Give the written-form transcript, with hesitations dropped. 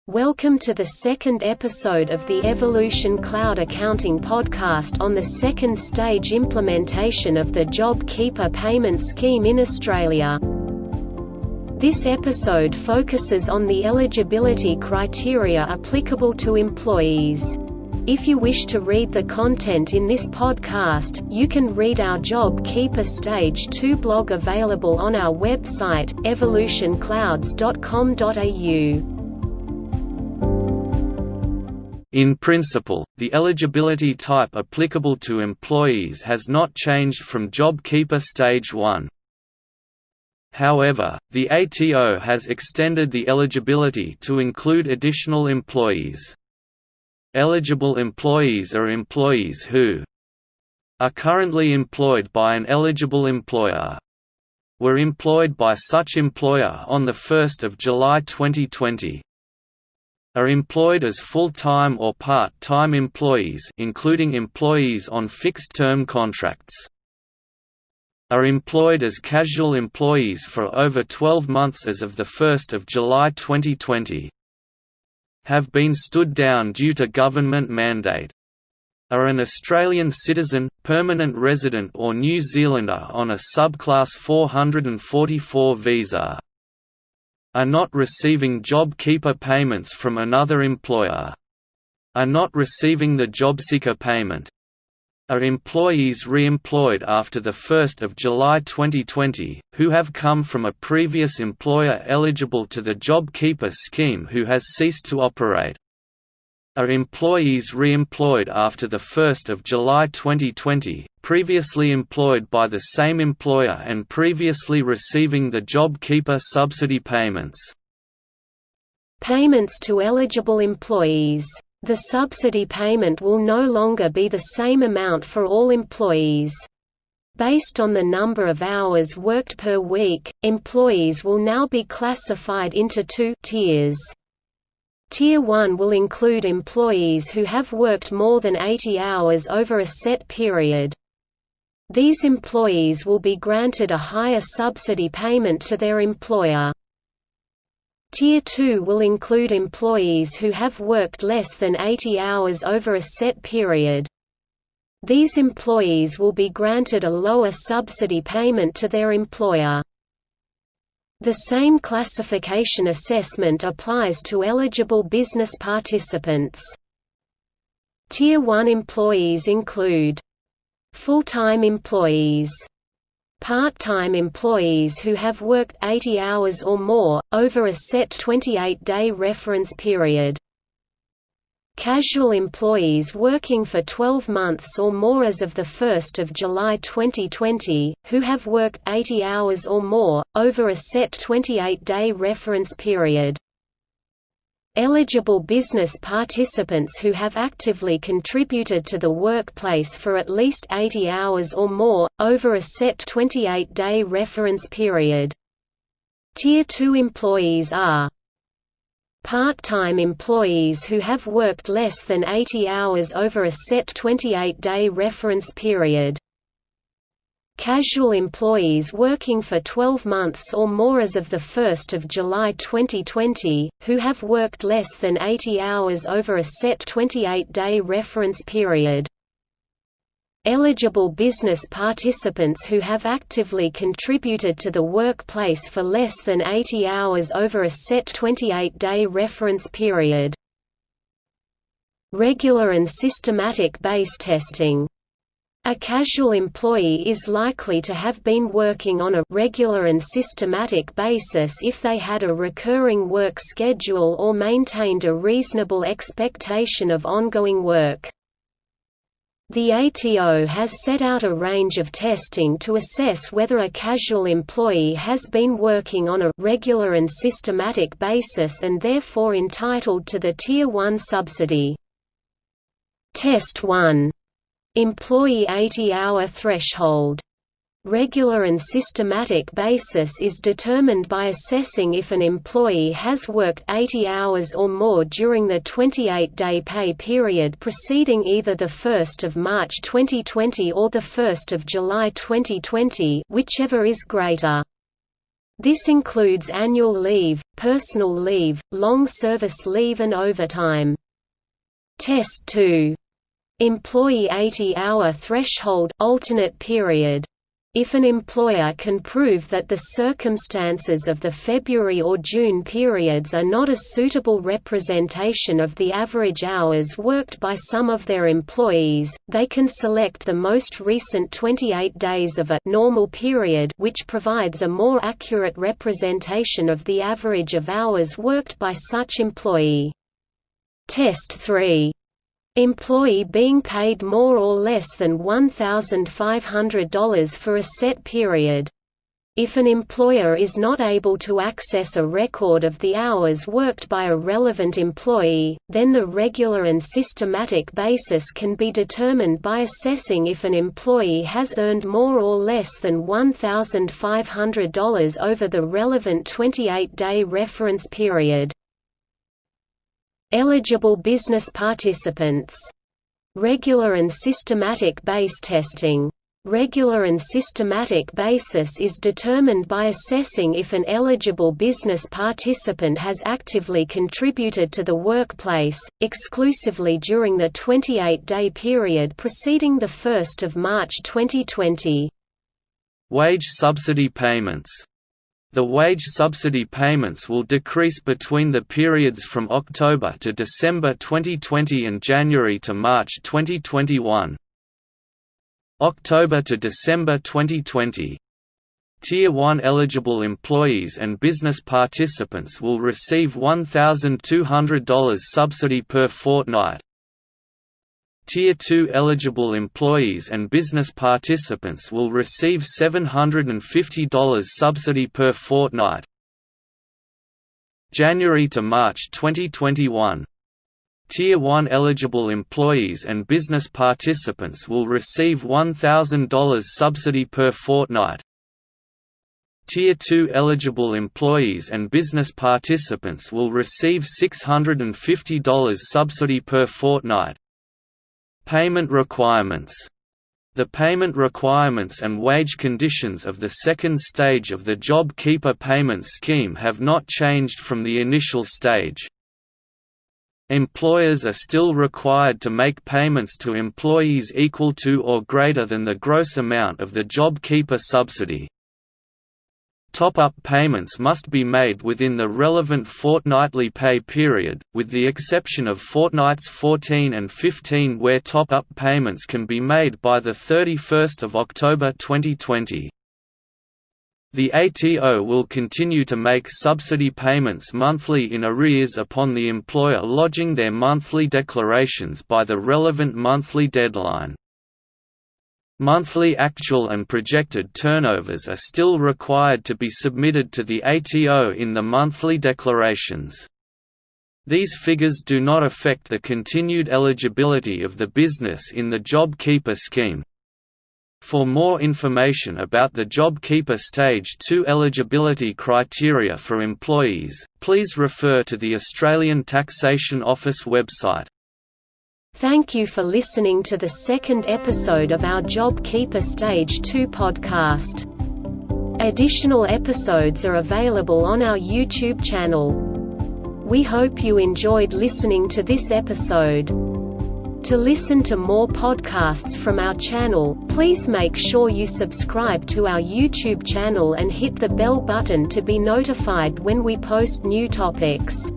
Welcome to the second episode of the Evolution Cloud Accounting podcast on the second stage implementation of the JobKeeper Payment Scheme in Australia. This episode focuses on the eligibility criteria applicable to employees. If you wish to read the content in this podcast, you can read our JobKeeper Stage 2 blog available on our website, evolutionclouds.com.au. In principle, the eligibility type applicable to employees has not changed from JobKeeper Stage 1. However, the ATO has extended the eligibility to include additional employees. Eligible employees are employees who are currently employed by an eligible employer, were employed by such employer on 1 July 2020, are employed as full-time or part-time employees including employees on fixed-term contracts, are employed as casual employees for over 12 months as of 1 July 2020, have been stood down due to government mandate, are an Australian citizen, permanent resident or New Zealander on a subclass 444 visa, are not receiving JobKeeper payments from another employer, are not receiving the JobSeeker payment, are employees re-employed after 1 July 2020, who have come from a previous employer eligible to the JobKeeper scheme who has ceased to operate, are employees re-employed after 1 July 2020, previously employed by the same employer and previously receiving the JobKeeper subsidy payments. Payments to eligible employees. The subsidy payment will no longer be the same amount for all employees. Based on the number of hours worked per week, employees will now be classified into two tiers. Tier 1 will include employees who have worked more than 80 hours over a set period. These employees will be granted a higher subsidy payment to their employer. Tier 2 will include employees who have worked less than 80 hours over a set period. These employees will be granted a lower subsidy payment to their employer. The same classification assessment applies to eligible business participants. Tier 1 employees include full-time employees, part-time employees who have worked 80 hours or more, over a set 28-day reference period, casual employees working for 12 months or more as of 1 July 2020, who have worked 80 hours or more, over a set 28-day reference period. Eligible business participants who have actively contributed to the workplace for at least 80 hours or more, over a set 28-day reference period. Tier 2 employees are part-time employees who have worked less than 80 hours over a set 28-day reference period. Casual employees working for 12 months or more as of 1 July 2020, who have worked less than 80 hours over a set 28-day reference period. Eligible business participants who have actively contributed to the workplace for less than 80 hours over a set 28-day reference period. Regular and systematic base testing. A casual employee is likely to have been working on a regular and systematic basis if they had a recurring work schedule or maintained a reasonable expectation of ongoing work. The ATO has set out a range of testing to assess whether a casual employee has been working on a regular and systematic basis and therefore entitled to the Tier 1 subsidy. Test 1. Employee 80-hour threshold. Regular and systematic basis is determined by assessing if an employee has worked 80 hours or more during the 28-day pay period preceding either 1 March 2020 or 1 July 2020, whichever is greater. This includes annual leave, personal leave, long service leave and overtime. Test 2. Employee 80-hour threshold, alternate period. If an employer can prove that the circumstances of the February or June periods are not a suitable representation of the average hours worked by some of their employees, they can select the most recent 28 days of a normal period, which provides a more accurate representation of the average of hours worked by such employee. Test 3. Employee being paid more or less than $1,500 for a set period. If an employer is not able to access a record of the hours worked by a relevant employee, then the regular and systematic basis can be determined by assessing if an employee has earned more or less than $1,500 over the relevant 28-day reference period. Eligible business participants. Regular and systematic base testing. Regular and systematic basis is determined by assessing if an eligible business participant has actively contributed to the workplace, exclusively during the 28-day period preceding 1 March 2020. Wage subsidy payments. The wage subsidy payments will decrease between the periods from October to December 2020 and January to March 2021. October to December 2020. Tier 1 eligible employees and business participants will receive $1,200 subsidy per fortnight. Tier 2 eligible employees and business participants will receive $750 subsidy per fortnight. January to March 2021. Tier 1 eligible employees and business participants will receive $1,000 subsidy per fortnight. Tier 2 eligible employees and business participants will receive $650 subsidy per fortnight. Payment requirements. The payment requirements and wage conditions of the second stage of the JobKeeper Payment Scheme have not changed from the initial stage. Employers are still required to make payments to employees equal to or greater than the gross amount of the JobKeeper subsidy. Top-up payments must be made within the relevant fortnightly pay period, with the exception of fortnights 14 and 15 where top-up payments can be made by 31 October 2020. The ATO will continue to make subsidy payments monthly in arrears upon the employer lodging their monthly declarations by the relevant monthly deadline. Monthly actual and projected turnovers are still required to be submitted to the ATO in the monthly declarations. These figures do not affect the continued eligibility of the business in the JobKeeper scheme. For more information about the JobKeeper Stage 2 eligibility criteria for employees, please refer to the Australian Taxation Office website. Thank you for listening to the second episode of our JobKeeper Stage 2 podcast. Additional episodes are available on our YouTube channel. We hope you enjoyed listening to this episode. To listen to more podcasts from our channel, please make sure you subscribe to our YouTube channel and hit the bell button to be notified when we post new topics.